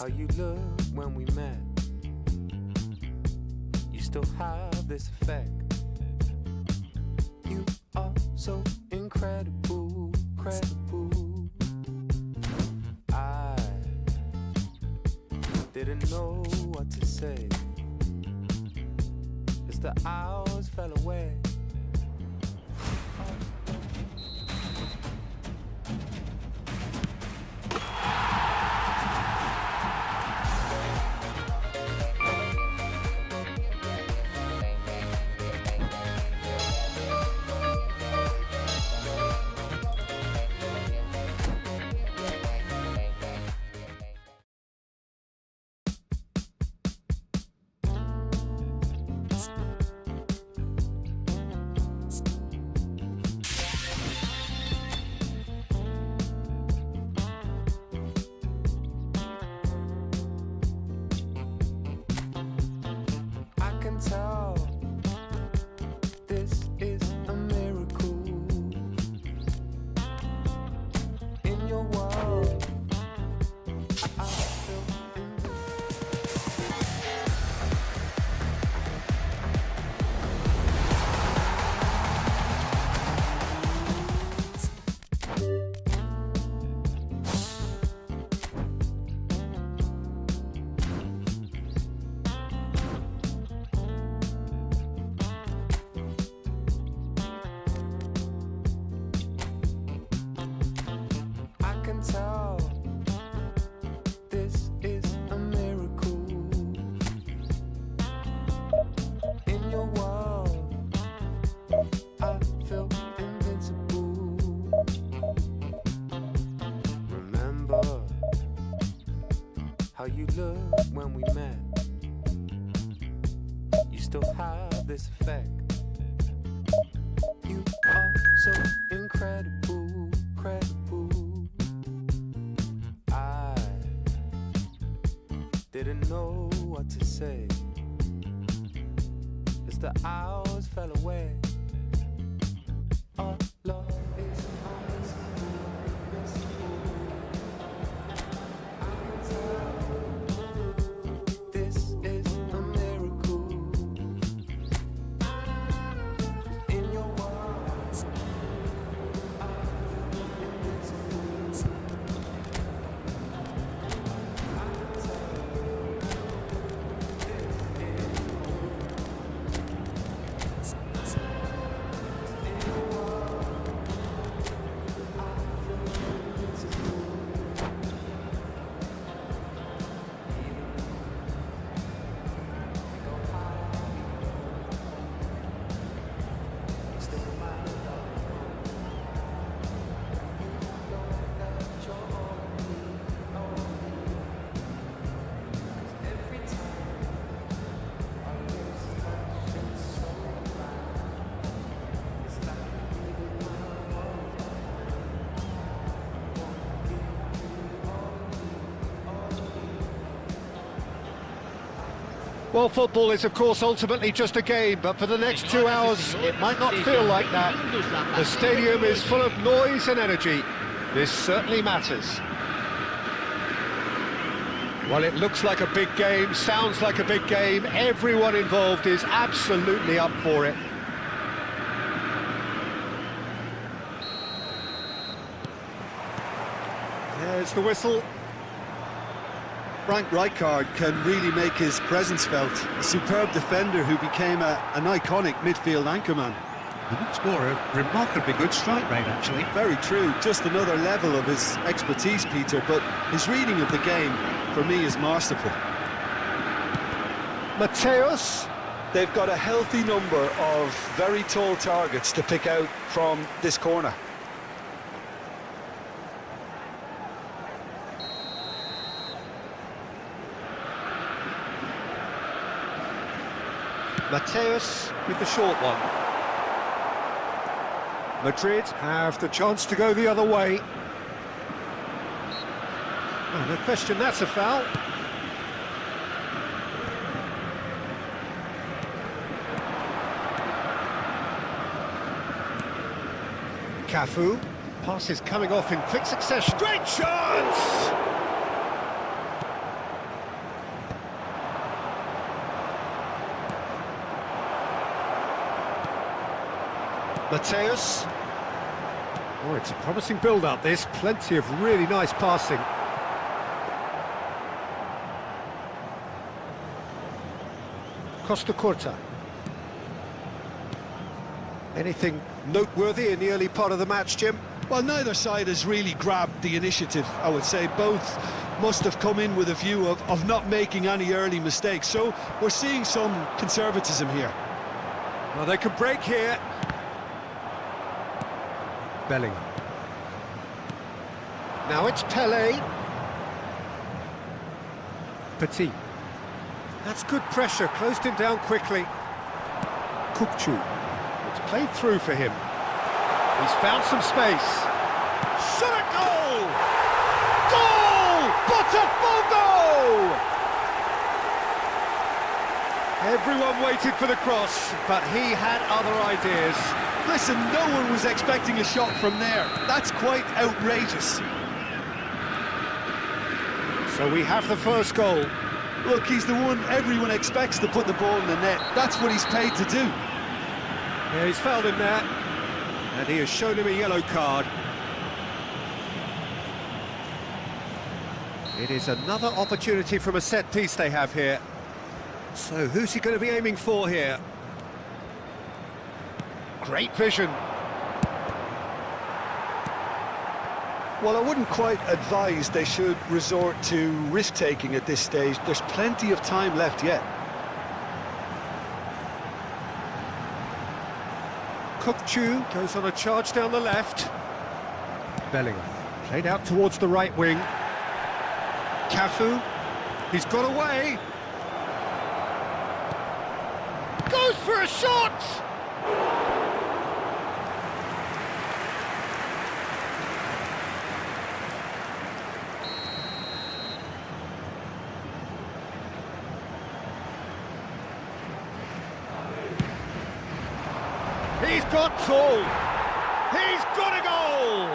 how you looked when we met. You still have this effect. You are so incredible, credible. I didn't know what to say as the hours fell away. Tell this is a miracle in your world. I feel tell this is a miracle in your world. I feel invincible. Remember how you looked when we met. You still have this effect. You are so incredible, credible. Didn't know what to say as the hours fell away. Our love is unmissable, missable. I can tell this is a miracle in your world. I feel invincible. Well, football is, of course, ultimately just a game, but for the next 2 hours, it might not feel like that. The stadium is full of noise and energy. This certainly matters. Well, it looks like a big game, sounds like a big game. Everyone involved is absolutely up for it. There's the whistle. Frank Rijkaard can really make his presence felt. A superb defender who became an iconic midfield anchorman. And what's more, a remarkably good strike rate, actually. Very true, just another level of his expertise, Peter, but his reading of the game, for me, is masterful. Mateus. They've got a healthy number of very tall targets to pick out from this corner. Mateus with the short one. Madrid have the chance to go the other way. Oh, no question, that's a foul. Cafu. Passes coming off in quick succession. Great chance! Mateus. Oh, it's a promising build-up, this. Plenty of really nice passing. Costa Curta. Anything noteworthy in the early part of the match, Jim? Well, neither side has really grabbed the initiative, I would say. Both must have come in with a view of not making any early mistakes. So we're seeing some conservatism here. Well, they can break here. Bellingham. Now it's Pele. Petit. That's good pressure, closed him down quickly. Kukçu. It's played through for him. He's found some space. Shot at goal! Goal! Botafogo! Everyone waited for the cross, but he had other ideas. Listen, no one was expecting a shot from there. That's quite outrageous. So we have the first goal. Look, he's the one everyone expects to put the ball in the net. That's what he's paid to do. Yeah, he's fouled him there. And he has shown him a yellow card. It is another opportunity from a set piece they have here. So who's he going to be aiming for here? Great vision. Well, I wouldn't quite advise they should resort to risk-taking at this stage. There's plenty of time left yet. Kukçu goes on a charge down the left. Bellingham played out towards the right wing. Cafu, he's got away. Goes for a shot! He's got two. He's got a goal.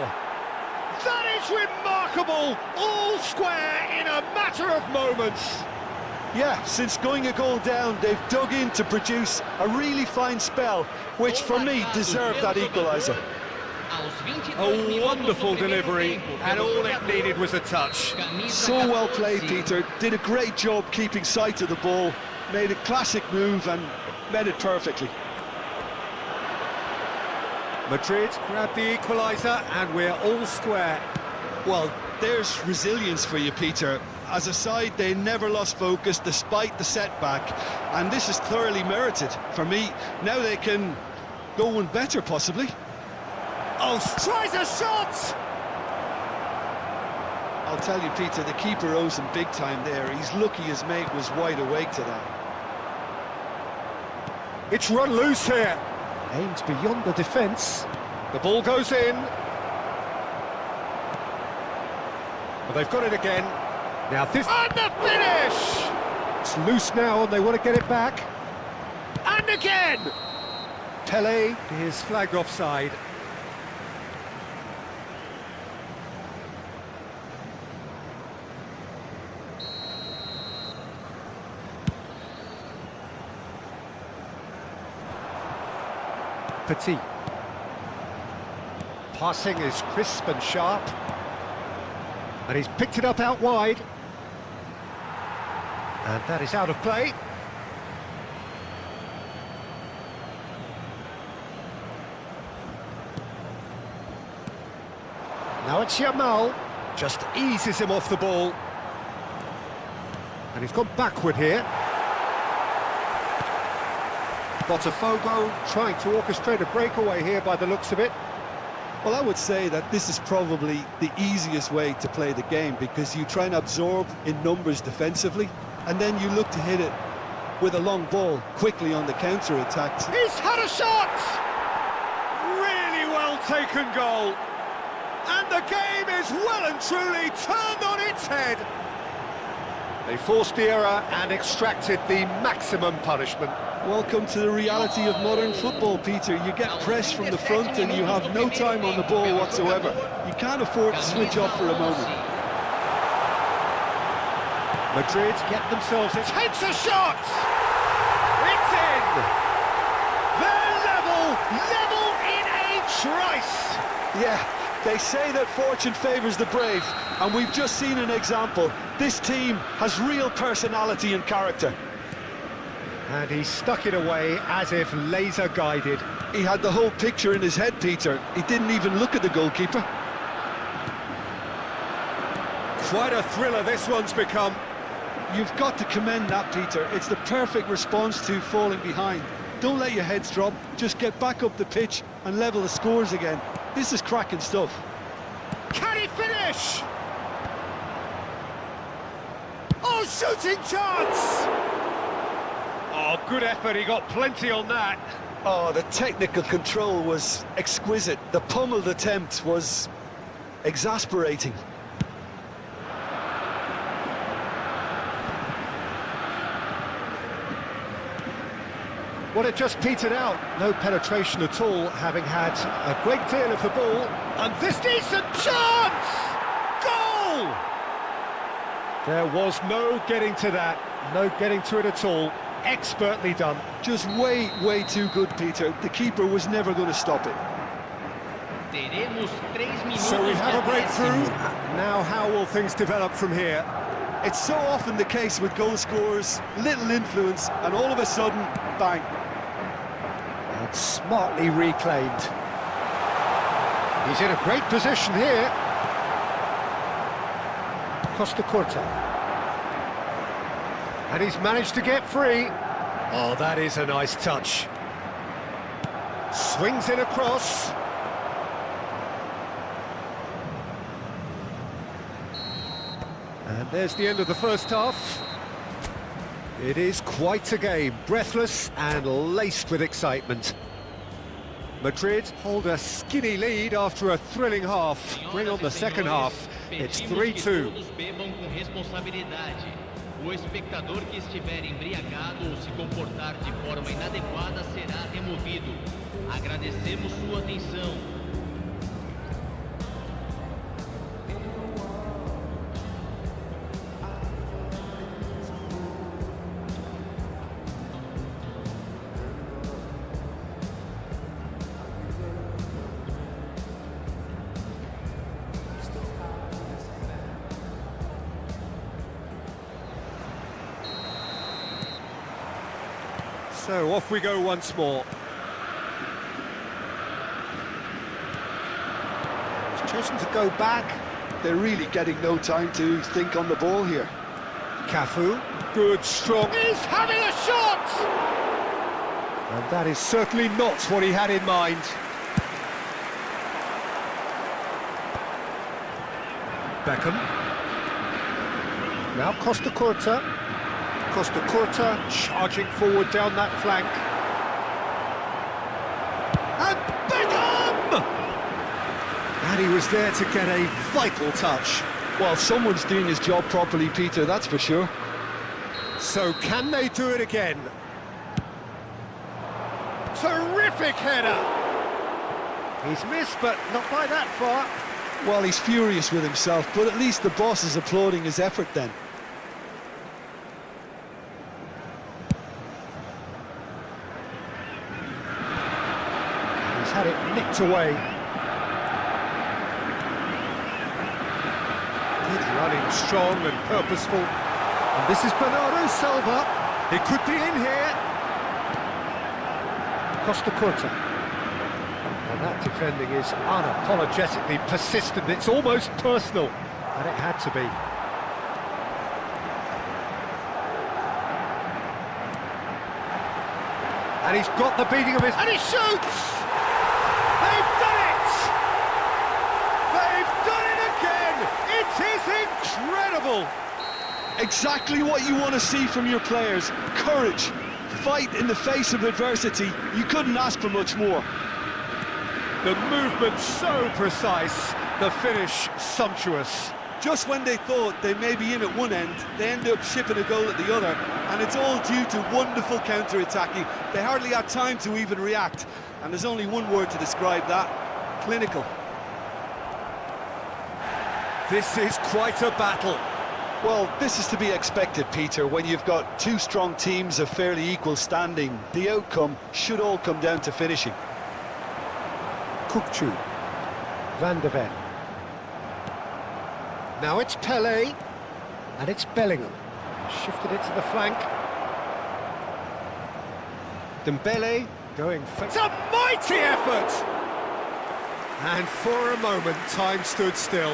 That is remarkable. All square in a matter of moments. Yeah, since going a goal down, they've dug in to produce a really fine spell, which for me deserved that equaliser. A wonderful delivery, and all it needed was a touch. So well played, Peter. Did a great job keeping sight of the ball, made a classic move and met it perfectly. Madrid grabbed the equaliser, and we're all square. Well, there's resilience for you, Peter. As a side, they never lost focus despite the setback, and this is thoroughly merited. For me, now they can go one better, possibly. Oh, tries a shot! I'll tell you, Peter, the keeper owes him big time there. He's lucky his mate was wide awake to that. It's run loose here. Aims beyond the defence. The ball goes in. But they've got it again. Now this... And the finish! It's loose now and they want to get it back. And again! Pele is flagged offside. Petit. Passing is crisp and sharp. And he's picked it up out wide. And that is out of play. Now it's Yamal. Just eases him off the ball. And he's gone backward here. Botafogo trying to orchestrate a breakaway here by the looks of it. Well, I would say that this is probably the easiest way to play the game, because you try and absorb in numbers defensively, and then you look to hit it with a long ball quickly on the counter-attack. He's had a shot! Really well taken goal. And the game is well and truly turned on its head. They forced the error and extracted the maximum punishment. Welcome to the reality of modern football, Peter. You get pressed from the front and you have no time on the ball whatsoever. You can't afford to switch off for a moment. Madrid get themselves... It takes a shot! It's in! They're level in Yeah, they say that fortune favours the brave, and we've just seen an example. This team has real personality and character. And he stuck it away as if laser-guided. He had the whole picture in his head, Peter. He didn't even look at the goalkeeper. Quite a thriller this one's become. You've got to commend that, Peter. It's the perfect response to falling behind. Don't let your heads drop, just get back up the pitch and level the scores again. This is cracking stuff. Can he finish? Oh, shooting chance! Oh, good effort, he got plenty on that. Oh, the technical control was exquisite. The pummeled attempt was exasperating. Well, it just petered out. No penetration at all, having had a great deal of the ball. And this decent chance! Goal! There was no getting to that. No getting to it at all. Expertly done. Just way too good, Peter. The keeper was never going to stop it. So we have a breakthrough. Now how will things develop from here? It's so often the case with goal scorers, little influence, and all of a sudden, bang. And smartly reclaimed. He's in a great position here. Costa Curta. And he's managed to get free. Oh, that is a nice touch. Swings in across. And there's the end of the first half. It is quite a game, breathless and laced with excitement. Madrid hold a skinny lead after a thrilling half. Bring on the second half. It's 3-2. O espectador que estiver embriagado ou se comportar de forma inadequada será removido. Agradecemos sua atenção. So off we go once more. He's chosen to go back. They're really getting no time to think on the ball here. Cafu, good, strong. He's having a shot! And that is certainly not what he had in mind. Beckham. Now Costa Curta. Costa Curta charging forward down that flank. And Beckham! And he was there to get a vital touch. Well, someone's doing his job properly, Peter, that's for sure. So can they do it again? Terrific header! He's missed, but not by that far. Well, he's furious with himself, but at least the boss is applauding his effort then. He's had it nicked away. Good running, strong and purposeful. And this is Bernardo Silva. He could be in here. Costa Curta. And that defending is unapologetically persistent. It's almost personal. And it had to be. And he's got the beating of his... And he shoots! They've done it! They've done it again! It is incredible! Exactly what you want to see from your players. Courage, fight in the face of adversity. You couldn't ask for much more. The movement so precise, the finish sumptuous. Just when they thought they may be in at one end, they end up shipping a goal at the other, and it's all due to wonderful counter-attacking. They hardly had time to even react, and there's only one word to describe that: clinical. This is quite a battle. Well, this is to be expected, Peter, when you've got two strong teams of fairly equal standing. The outcome should all come down to finishing. Kukçu. Van de Ven. Now it's Pele, and it's Bellingham. Shifted it to the flank. Dembele going for... It's a mighty effort! And for a moment, time stood still.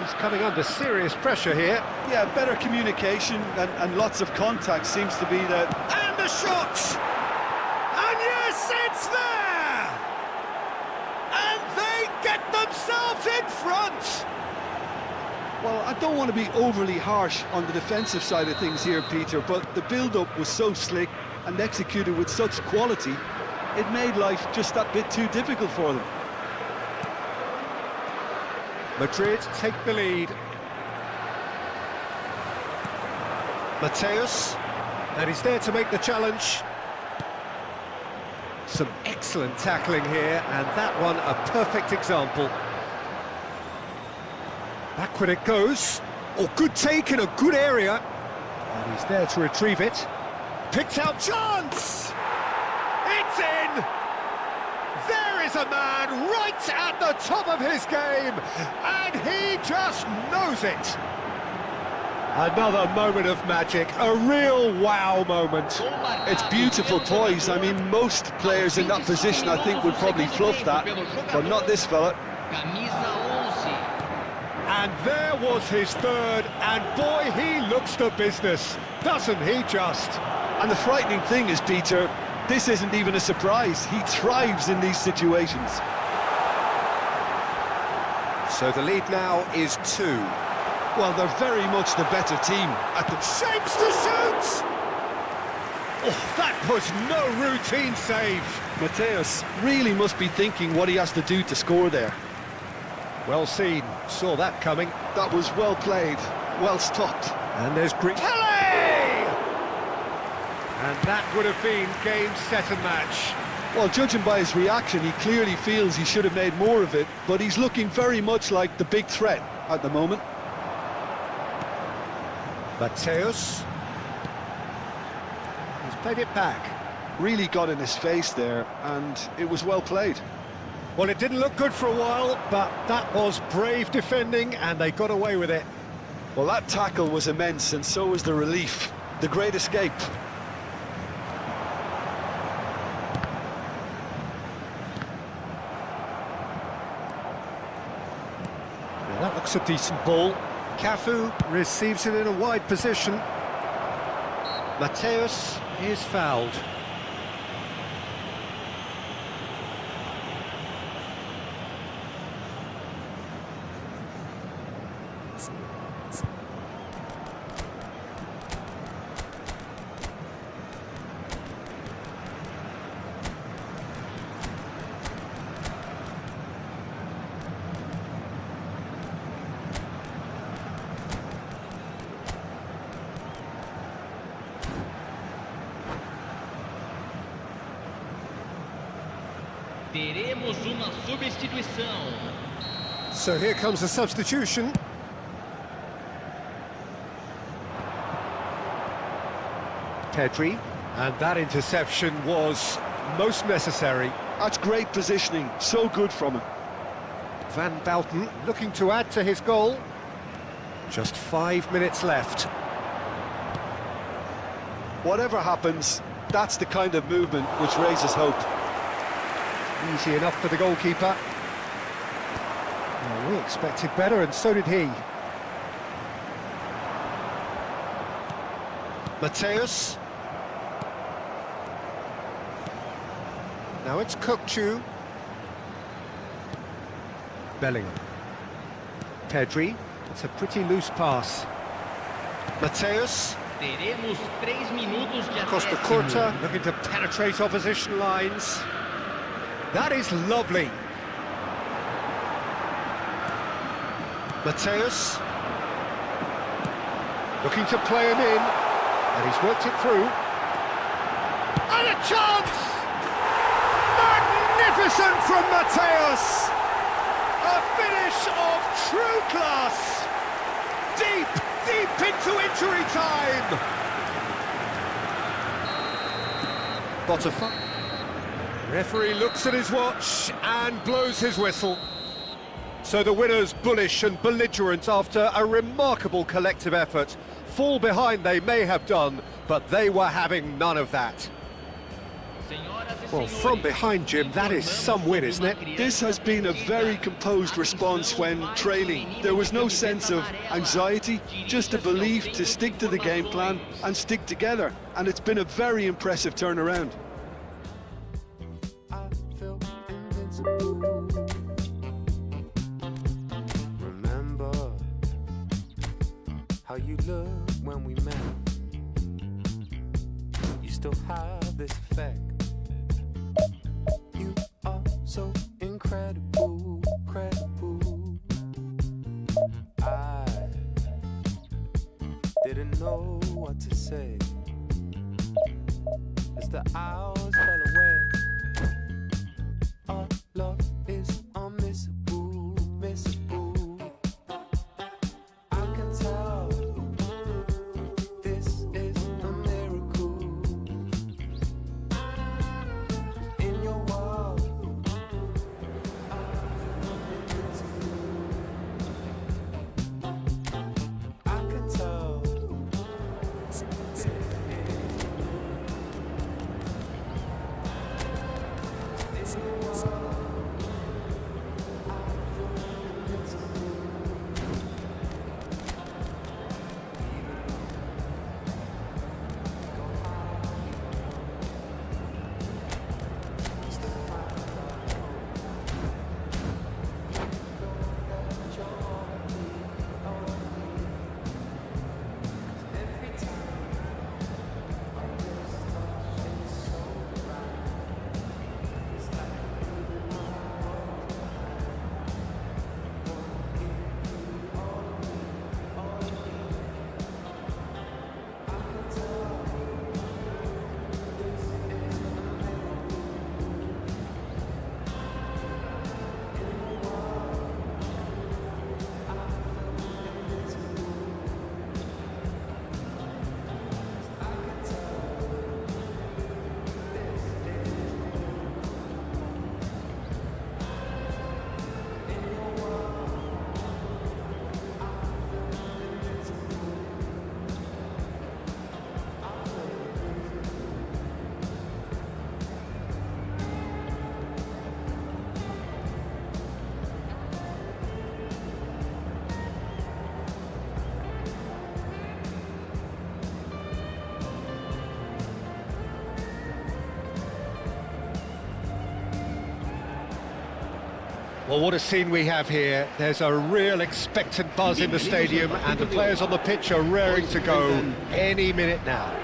He's coming under serious pressure here. Yeah, better communication and lots of contact seems to be the... And the shot! And yes, it's there! And they get themselves in front! Well, I don't want to be overly harsh on the defensive side of things here, Peter, but the build-up was so slick and executed with such quality, it made life just that bit too difficult for them. Madrid take the lead. Mateus, and he's there to make the challenge. Some excellent tackling here, and that one a perfect example. Backward it goes. Oh, good take in a good area. And he's there to retrieve it. Picked out chance! It's in! There is a man right at the top of his game, and he just knows it. Another moment of magic, a real wow moment. It's beautiful poise. I mean, most players in that position, I think, would probably fluff that, but not this fella. And there was his third, and boy, he looks the business, doesn't he just? And the frightening thing is, Peter, this isn't even a surprise. He thrives in these situations. So the lead now is 2. Well, they're very much the better team. At the Shapes to shoot! Oh, that was no routine save. Mateus really must be thinking what he has to do to score there. Well seen, saw that coming. That was well played, well stopped. And there's Green. Pele! And that would have been game, set and match. Well, judging by his reaction, he clearly feels he should have made more of it, but he's looking very much like the big threat at the moment. Mateus. He's played it back. Really got in his face there, and it was well played. Well, it didn't look good for a while, but that was brave defending, and they got away with it. Well, that tackle was immense, and so was the relief. The great escape. Well, that looks a decent ball. Cafu receives it in a wide position. Mateus is fouled. Teremos uma substituição. So here comes the substitution. Pedri, and that interception was most necessary. That's great positioning, so good from him. Van Bouten looking to add to his goal. Just 5 minutes left. Whatever happens, that's the kind of movement which raises hope. Easy enough for the goalkeeper. Well, we expected better, and so did he. Mateus. Now it's Kökçü. Bellingham. Pedri. It's a pretty loose pass. Mateus. Teremos 3 minutos de Costa acréscimo. Curta looking to penetrate opposition lines. That is lovely. Mateus. Looking to play him in. And he's worked it through. And a chance! Magnificent from Mateus! A finish of true class! Deep, deep into injury time! Botafon. Referee looks at his watch and blows his whistle. So the winners, bullish and belligerent after a remarkable collective effort. Fall behind they may have done, but they were having none of that. Well, from behind, Jim, that is some win, isn't it? This has been a very composed response when trailing. There was no sense of anxiety, just a belief to stick to the game plan and stick together. And it's been a very impressive turnaround. I feel invincible. Remember how you looked when we met. You still have this effect. You are so incredible, credible. I didn't know what to say as the hours fell away. Our love is unmissable, missable. I can tell this is a miracle. In your world, I can tell. Well, what a scene we have here. There's a real expectant buzz in the stadium and the players on the pitch are raring to go any minute now.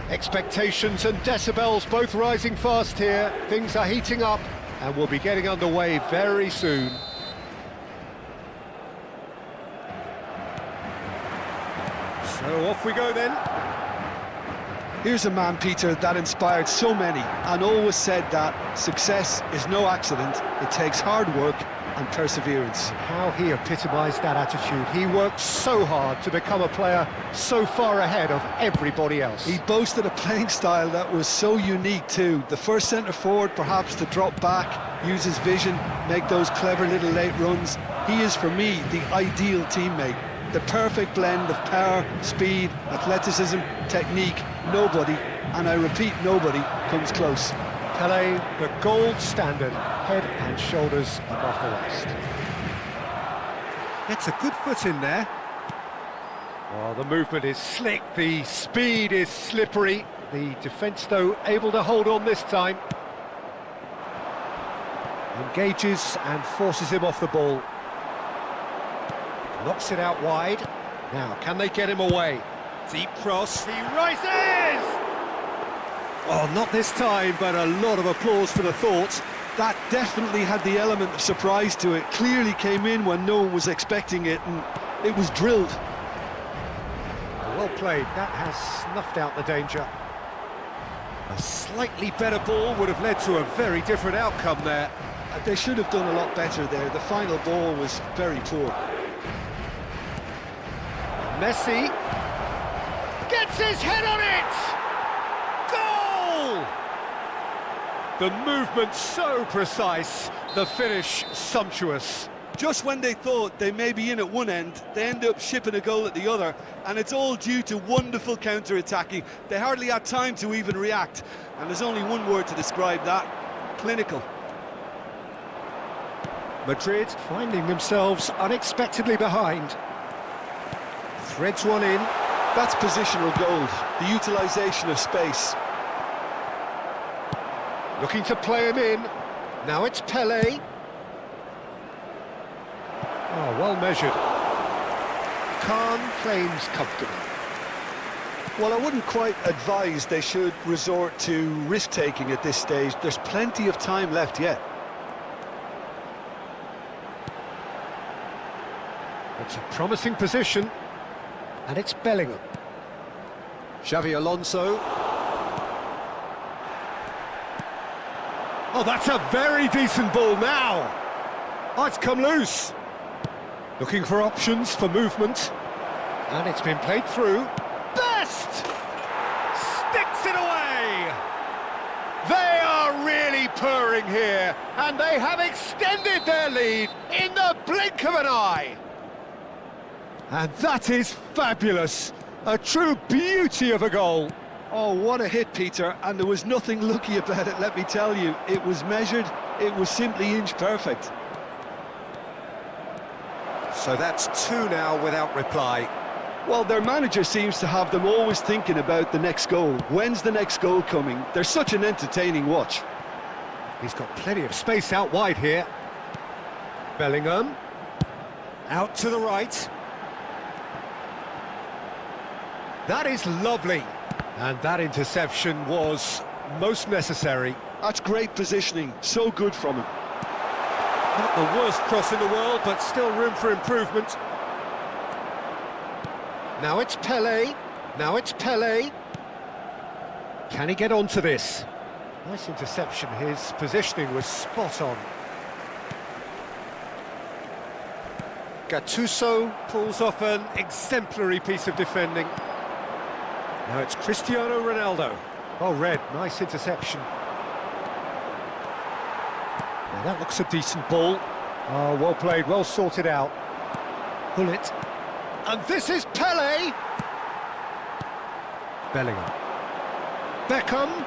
Expectations and decibels both rising fast here. Things are heating up and we'll be getting underway very soon. So off we go then. Here's a man, Peter, that inspired so many and always said that success is no accident. It takes hard work and perseverance. How he epitomised that attitude. He worked so hard to become a player so far ahead of everybody else. He boasted a playing style that was so unique too. The first centre-forward perhaps to drop back, use his vision, make those clever little late runs. He is, for me, the ideal teammate. The perfect blend of power, speed, athleticism, technique. Nobody, and I repeat, nobody, comes close. Pelé, the gold standard, head and shoulders above the rest. Gets a good foot in there. Oh, the movement is slick, the speed is slippery. The defence, though, able to hold on this time. Engages and forces him off the ball. Knocks it out wide. Now, can they get him away? Deep cross, he rises! Oh, not this time, but a lot of applause for the thought. That definitely had the element of surprise to it. Clearly came in when no one was expecting it, and it was drilled. Well played, that has snuffed out the danger. A slightly better ball would have led to a very different outcome there. They should have done a lot better there. The final ball was very poor. Messi gets his head on it! Goal! The movement so precise, the finish sumptuous. Just when they thought they may be in at one end, they end up shipping a goal at the other, and it's all due to wonderful counter-attacking. They hardly had time to even react, and there's only one word to describe that: clinical. Madrid finding themselves unexpectedly behind. Threads one in. That's positional gold, the utilisation of space. Looking to play him in. Now it's Pelé. Oh, well measured. Khan claims comfortable. Well, I wouldn't quite advise they should resort to risk-taking at this stage. There's plenty of time left yet. It's a promising position. And it's Bellingham. Xavi Alonso. Oh, that's a very decent ball now. Oh, it's come loose. Looking for options for movement. And it's been played through. Best! Sticks it away! They are really purring here, and they have extended their lead in the blink of an eye. And that is fabulous. A true beauty of a goal. Oh, what a hit, Peter, and there was nothing lucky about it, let me tell you. It was measured, it was simply inch perfect. So that's two now without reply. Well, their manager seems to have them always thinking about the next goal. When's the next goal coming? They're such an entertaining watch. He's got plenty of space out wide here. Bellingham. Out to the right. That is lovely. And that interception was most necessary. That's great positioning, so good from him. Not the worst cross in the world, but still room for improvement. Now it's Pelé. Now it's Pelé. Can he get onto this? Nice interception. His positioning was spot on. Gattuso pulls off an exemplary piece of defending. Now it's Cristiano Ronaldo. Oh, red, nice interception. Now that looks a decent ball. Oh, well played, well sorted out. Pull it. And this is Pelé. Bellingham. Beckham.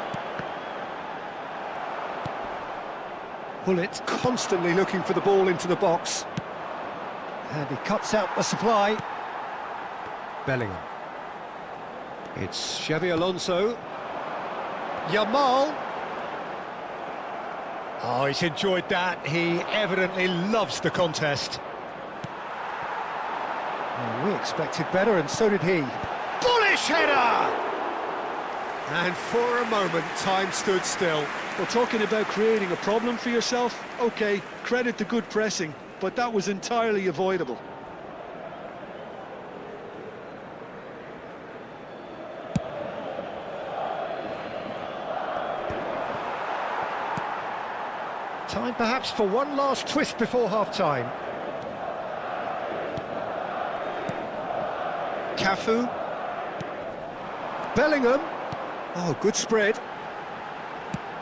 Pull it, constantly looking for the ball into the box. And he cuts out the supply. Bellingham. It's Xavi Alonso. Yamal. Oh, he's enjoyed that. He evidently loves the contest. Oh, we expected better, and so did he. Bullish header! And for a moment, time stood still. Well, talking about creating a problem for yourself, OK, credit the good pressing, but that was entirely avoidable. Time perhaps for one last twist before half-time. Cafu. Bellingham. Oh, good spread.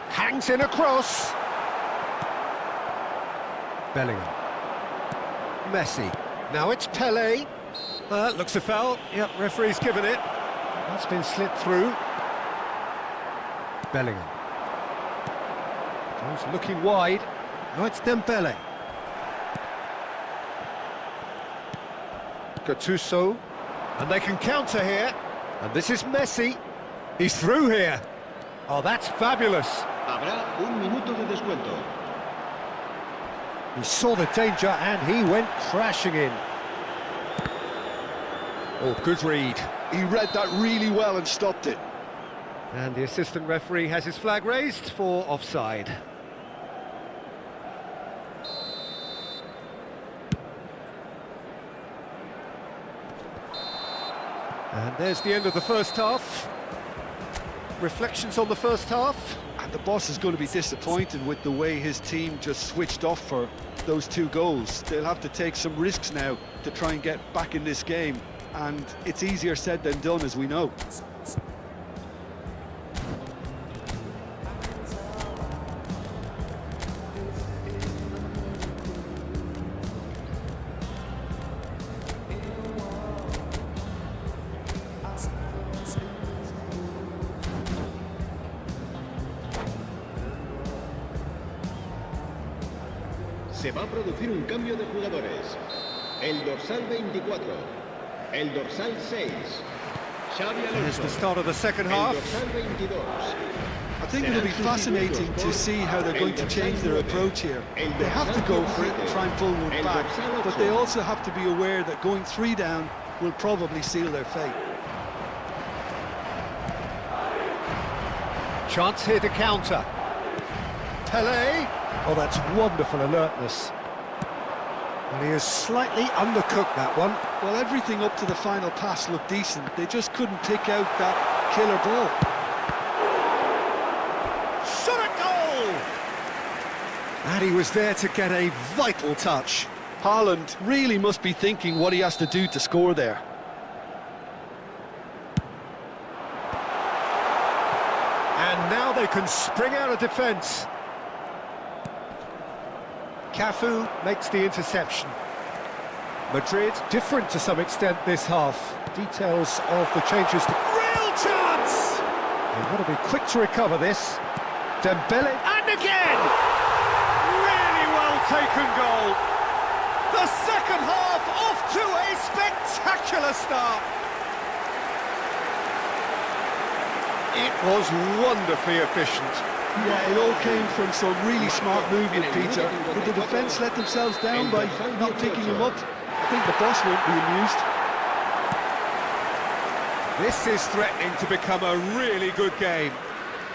Hangs in a cross. Bellingham. Messi. Now it's Pelé. Looks a foul. Yep, referee's given it. That's been slipped through. Bellingham. He's looking wide. Oh, it's Dembele. Gattuso. And they can counter here. And this is Messi. He's through here. Oh, that's fabulous. Habrá un minuto de descuento. He saw the danger and he went crashing in. Oh, good read. He read that really well and stopped it. And the assistant referee has his flag raised for offside. And there's the end of the first half. Reflections on the first half. And the boss is going to be disappointed with the way his team just switched off for those two goals. They'll have to take some risks now to try and get back in this game. And it's easier said than done, as we know. Se va a producir un cambio de jugadores. El dorsal 24. El dorsal 6. Xavi Here's Alonso. the start of the second El half. dorsal 22. I think it'll be fascinating to see how they're going to change their approach here. They have to go for it and try and pull one back, but they also have to be aware that going 3 down will probably seal their fate. Chance here to counter. Pele. Oh, that's wonderful alertness. And he has slightly undercooked that one. Well, everything up to the final pass looked decent. They just couldn't pick out that killer ball. Shot at goal! And he was there to get a vital touch. Haaland really must be thinking what he has to do to score there. And now they can spring out of defence. Cafu makes the interception. Madrid different to some extent this half. Details of the changes. Real chance! They want to be quick to recover this. Dembele, and again! Really well taken goal. The second half off to a spectacular start. It was wonderfully efficient. Yeah, it all came from some really smart movement, Peter. Did the defence let themselves down by not picking him up? I think the boss won't be amused. This is threatening to become a really good game.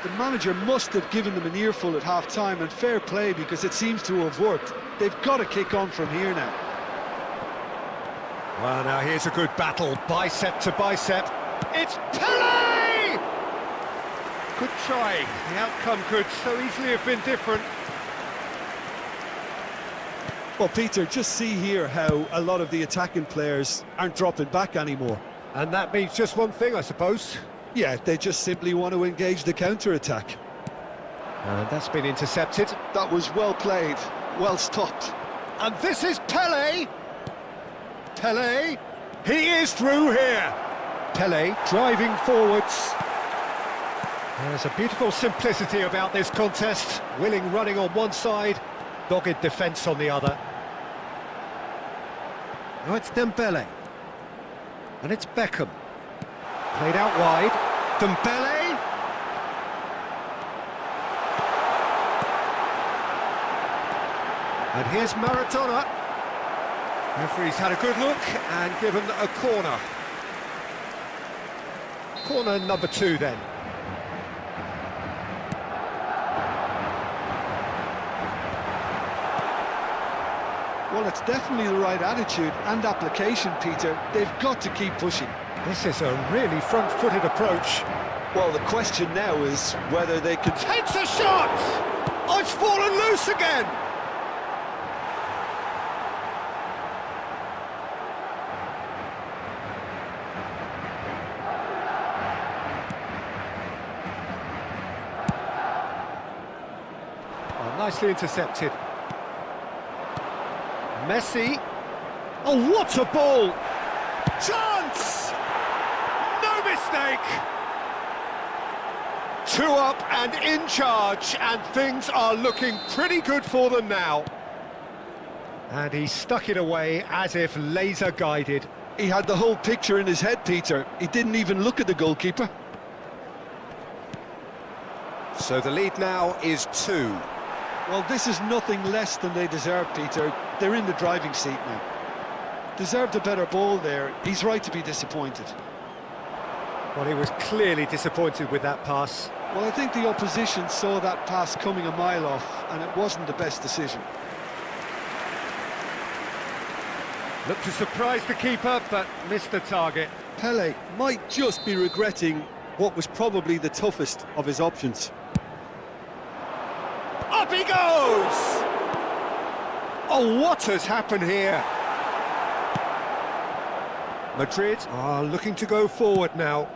The manager must have given them an earful at half-time, and fair play because it seems to have worked. They've got to kick on from here now. Well, now here's a good battle, bicep to bicep. It's Pele! Good trying. The outcome could so easily have been different. Well, Peter, just see here how a lot of the attacking players aren't dropping back anymore. And that means just one thing, I suppose. Yeah, they just simply want to engage the counter-attack. And that's been intercepted. That was well played, well stopped. And this is Pele! Pele! He is through here! Pele driving forwards. There's a beautiful simplicity about this contest. Willing running on one side, dogged defence on the other. Now it's Dembele. And it's Beckham. Played out wide. Dembele! And here's Maradona. Referee's had a good look and given a corner. Corner number 2 then. Well, it's definitely the right attitude and application, Peter. They've got to keep pushing. This is a really front-footed approach. Well, the question now is whether they can... Takes a shot! Oh, it's fallen loose again! Oh, nicely intercepted. Messi. Oh, what a ball! Chance! No mistake! 2 up and in charge, and things are looking pretty good for them now. And he stuck it away as if laser guided. He had the whole picture in his head, Peter. He didn't even look at the goalkeeper. So the lead now is 2. Well, this is nothing less than they deserve, Peter. They're in the driving seat now. Deserved a better ball there. He's right to be disappointed. Well, he was clearly disappointed with that pass. Well, I think the opposition saw that pass coming a mile off, and it wasn't the best decision. Looked to surprise the keeper, but missed the target. Pele might just be regretting what was probably the toughest of his options. Up he goes! Oh, what has happened here? Madrid are looking to go forward now.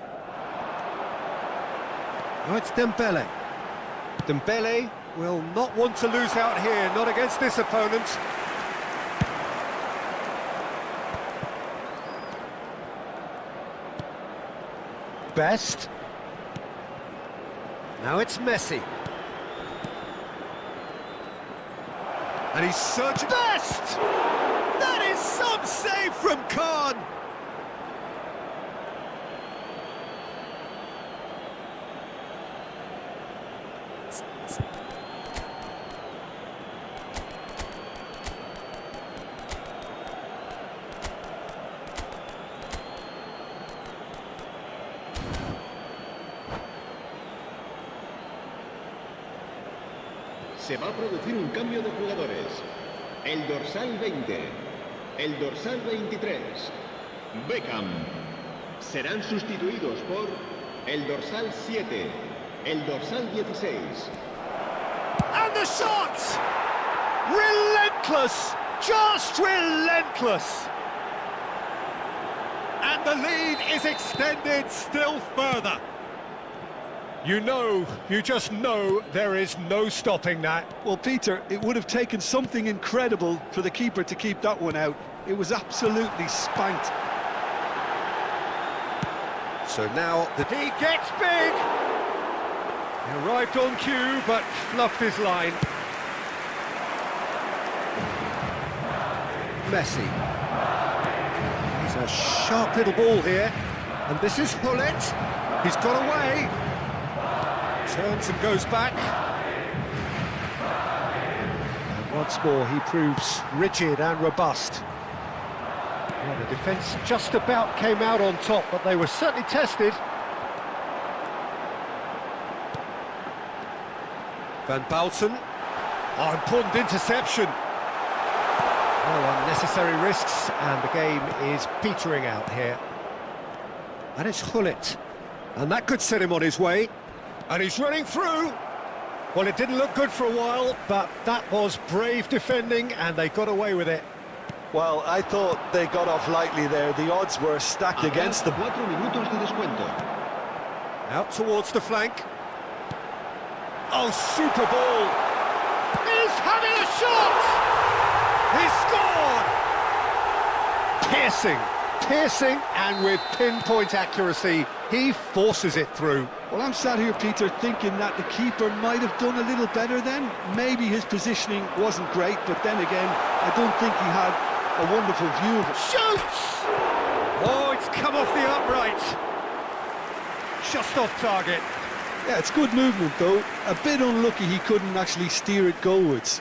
Oh, it's Dembele. Dembele will not want to lose out here, not against this opponent. Best. Now it's Messi. And he's searching... Best! That is some save from Khan! Se va a producir un cambio de jugadores. El dorsal 20, el dorsal 23, Beckham. Serán sustituidos por el dorsal 7, el dorsal 16. And the shot! Relentless! Just relentless! And the lead is extended still further. You just know there is no stopping that. Well, Peter, it would have taken something incredible for the keeper to keep that one out. It was absolutely spanked. So now he gets big! He arrived on cue, but fluffed his line. Messi. He's a sharp little ball here. And this is Hullet. He's got away. Turns and goes back. And once more he proves rigid and robust. Well, the defence just about came out on top, but they were certainly tested. Van Bouten. Oh, important interception. No unnecessary risks, and the game is petering out here. And it's Hullet. And that could set him on his way. And he's running through. Well, it didn't look good for a while, but that was brave defending, and they got away with it. Well, I thought they got off lightly there. The odds were stacked against them. 4 minutos de descuento. Out towards the flank. Oh, super ball. He's having a shot! He scored! Piercing, and with pinpoint accuracy, he forces it through. Well, I'm sat here, Peter, thinking that the keeper might have done a little better then. Maybe his positioning wasn't great, but then again, I don't think he had a wonderful view of it. Shoots! Oh, it's come off the upright. Just off target. Yeah, it's good movement, though. A bit unlucky he couldn't actually steer it goalwards.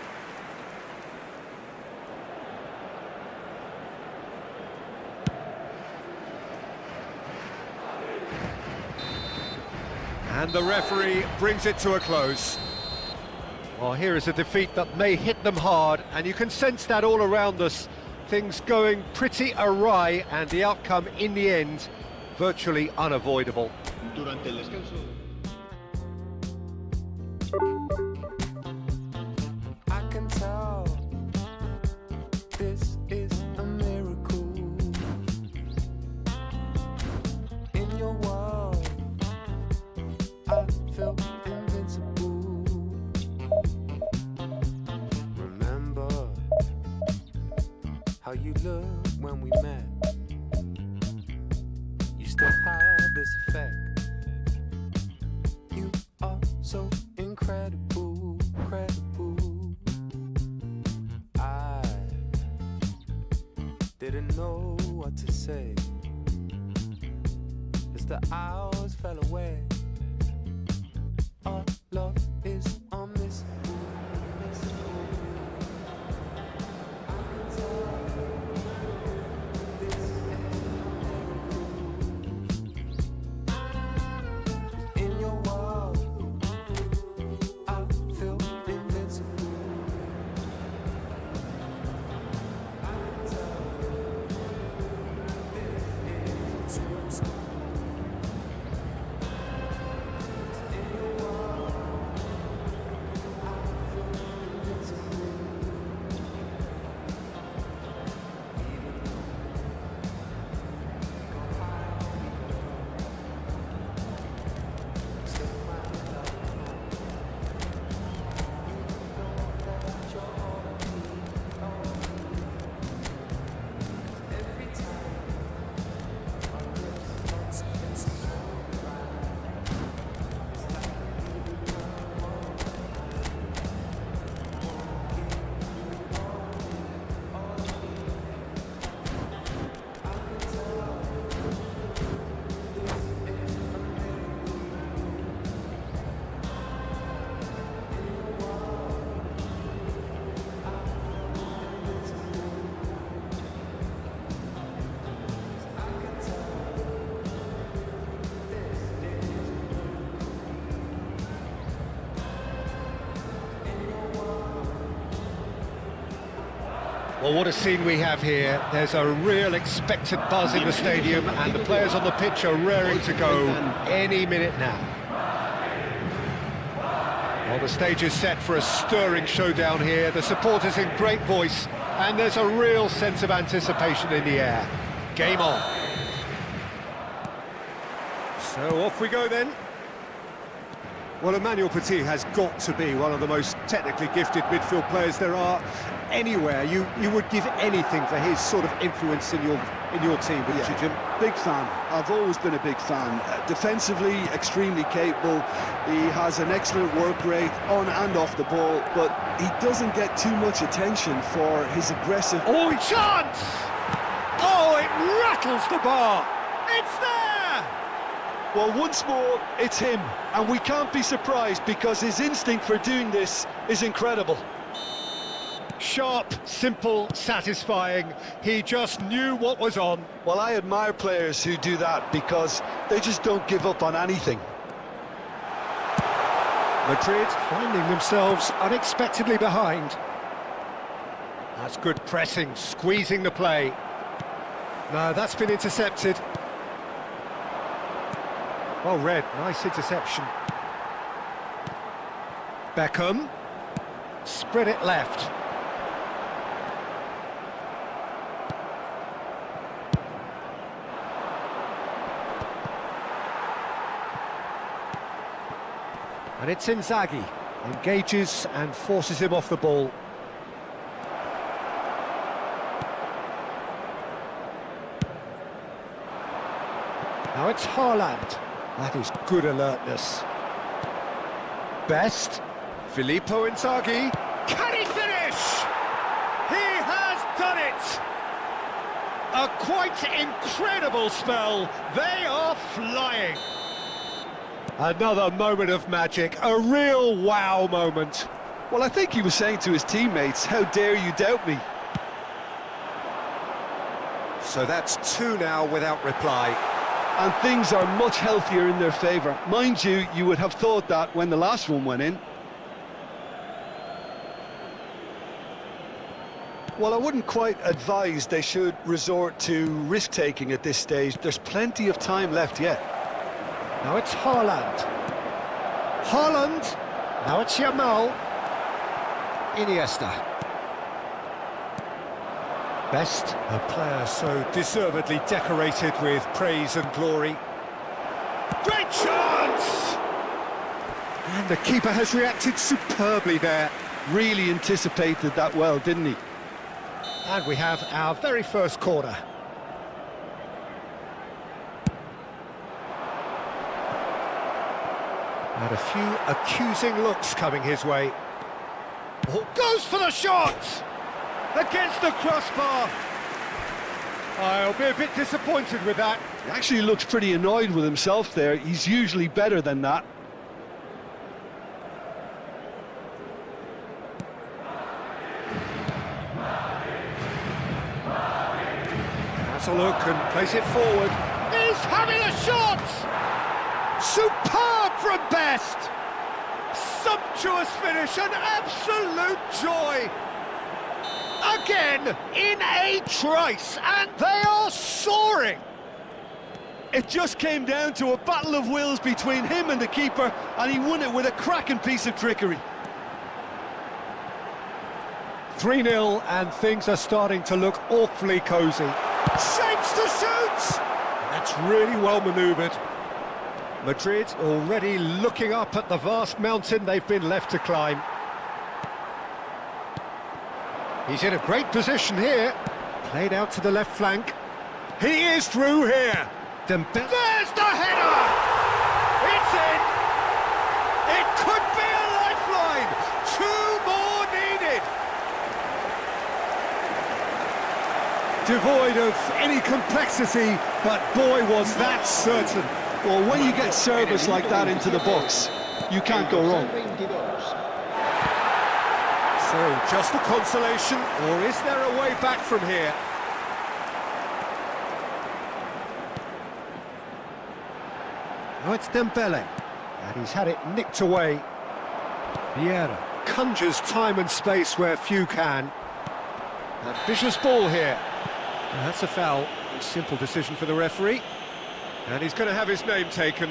And the referee brings it to a close. Well, here is a defeat that may hit them hard, and you can sense that all around us. Things going pretty awry, and the outcome in the end virtually unavoidable. Durante el descanso. I can tell this is a miracle. In your world, I feel invincible. Remember how you looked when we met. You still have this effect. You are so incredible, credible. I didn't know what to say as the hours fell away. Our love is unmissable. In your world, I feel invincible. Well, what a scene we have here. There's a real expected buzz in the stadium, and the players on the pitch are raring to go any minute now. Well, the stage is set for a stirring showdown here. The supporters in great voice, and there's a real sense of anticipation in the air. Game on. So off we go then. Well, Emmanuel Petit has got to be one of the most technically gifted midfield players there are anywhere. You would give anything for his sort of influence in your team, wouldn't you, Jim? Big fan. I've always been a big fan. Defensively, extremely capable. He has an excellent work rate on and off the ball, but he doesn't get too much attention for his aggressive... Oh, chance! Oh, it rattles the bar! It's there! Well, once more, it's him, and we can't be surprised because his instinct for doing this is incredible. Sharp, simple, satisfying. He just knew what was on. Well, I admire players who do that because they just don't give up on anything. Madrid finding themselves unexpectedly behind. That's good pressing, squeezing the play. No, that's been intercepted. Well read, nice interception. Beckham. Spread it left. And it's Inzaghi. Engages and forces him off the ball. Now it's Haaland. That is good alertness. Best. Filippo Inzaghi. Can he finish? He has done it! A quite incredible spell. They are flying. Another moment of magic, a real wow moment. Well, I think he was saying to his teammates, how dare you doubt me? So that's two now without reply. And things are much healthier in their favour. Mind you, you would have thought that when the last one went in. Well, I wouldn't quite advise they should resort to risk-taking at this stage. There's plenty of time left yet. Now it's Haaland. Haaland. Now it's Yamal. Iniesta. Best. A player so deservedly decorated with praise and glory. Great chance! And the keeper has reacted superbly there. Really anticipated that well, didn't he? And we have our very first corner. And a few accusing looks coming his way. Oh, goes for the shot! Against the crossbar. I'll be a bit disappointed with that. He actually looks pretty annoyed with himself there. He's usually better than that. Has a look and plays it forward. He's having a shot! Superb from Best! Sumptuous finish, an absolute joy! Again, in a trice, and they are soaring! It just came down to a battle of wills between him and the keeper, and he won it with a cracking piece of trickery. 3-0, and things are starting to look awfully cosy. Shapes to shoot! And that's really well manoeuvred. Madrid already looking up at the vast mountain they've been left to climb. He's in a great position here. Played out to the left flank. He is through here. There's the header! It's in! It could be a lifeline! Two more needed! Devoid of any complexity, but boy was that certain. Well, when you get service like that into the box, you can't go wrong. So, just a consolation, or is there a way back from here? Oh, it's Dembele, and he's had it nicked away. Vieira conjures time and space where few can. Ambitious ball here. That's a foul. A simple decision for the referee. And he's going to have his name taken.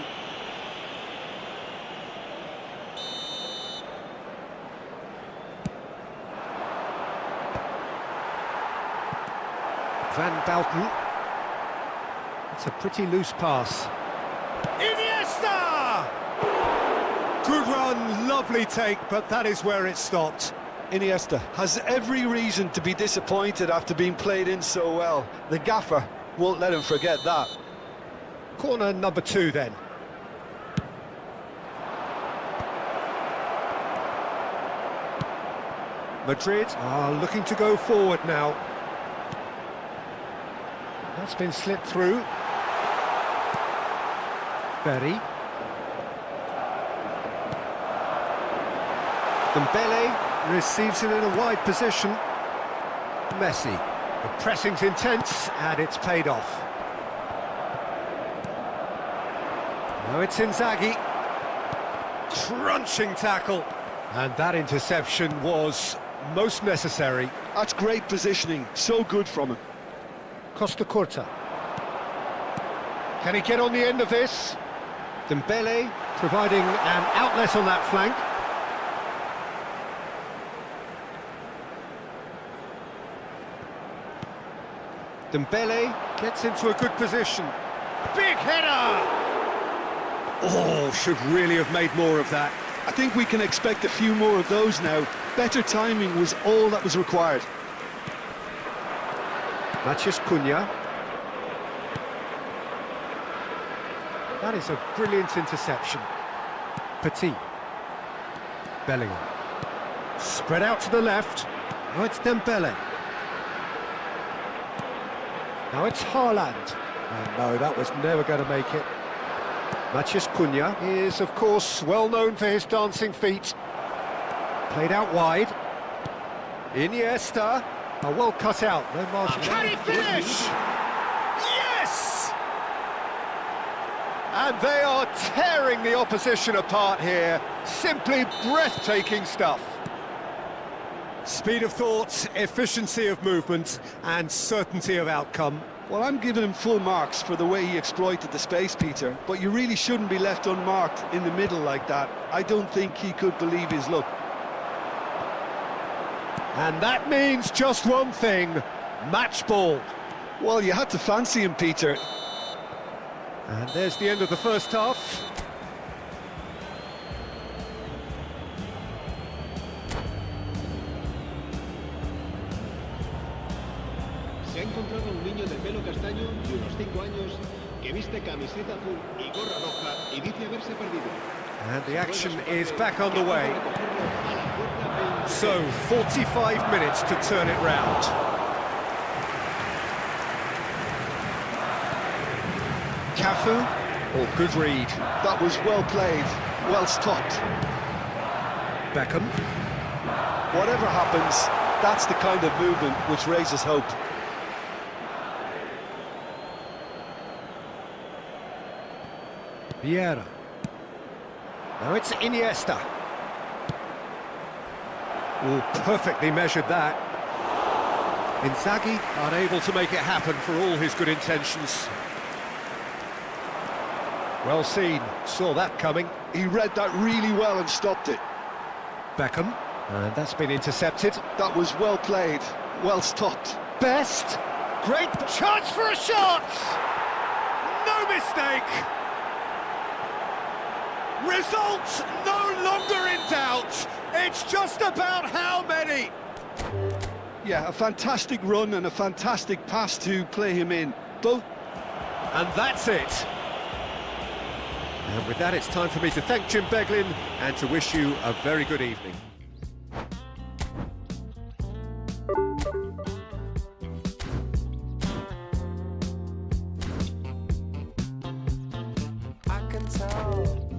Van Bouten. It's a pretty loose pass. Iniesta! Good run, lovely take, but that is where it stopped. Iniesta has every reason to be disappointed after being played in so well. The gaffer won't let him forget that. Corner number 2 then. Madrid are looking to go forward now. That's been slipped through. Berry. Dembele receives it in a wide position. Messi. The pressing's intense and it's paid off. Now it's Inzaghi. Crunching tackle. And that interception was most necessary. That's great positioning, so good from him. Costa Curta. Can he get on the end of this? Dembele providing an outlet on that flank. Dembele gets into a good position. Big header! Oh, should really have made more of that. I think we can expect a few more of those now. Better timing was all that was required. Matheus Cunha. That is a brilliant interception. Petit. Bellingham. Spread out to the left. Now it's Dembele. Now it's Haaland. And no, that was never going to make it. Matheus Cunha is, of course, well known for his dancing feet. Played out wide. Iniesta. Well cut out. No margin. Can he finish? Yes! And they are tearing the opposition apart here. Simply breathtaking stuff. Speed of thought, efficiency of movement, and certainty of outcome. Well, I'm giving him full marks for the way he exploited the space, Peter, but you really shouldn't be left unmarked in the middle like that. I don't think he could believe his luck. And that means just one thing, match ball. Well, you had to fancy him, Peter. And there's the end of the first half. Se ha encontrado un niño de pelo castaño de unos 5 años que viste camiseta azul y gorra roja y dice haberse perdido. And the action is back underway. So, 45 minutes to turn it round. Cafu, good read. That was well played, well stopped. Beckham. Whatever happens, that's the kind of movement which raises hope. Vieira. Now it's Iniesta. Oh, perfectly measured that. Inzaghi unable to make it happen for all his good intentions. Well seen, saw that coming. He read that really well and stopped it. Beckham, and that's been intercepted. That was well played, well stopped. Best, great chance for a shot! No mistake! Result no longer in doubt. It's just about how many. Yeah, a fantastic run and a fantastic pass to play him in. Both. And that's it. And with that, it's time for me to thank Jim Beglin and to wish you a very good evening. I can tell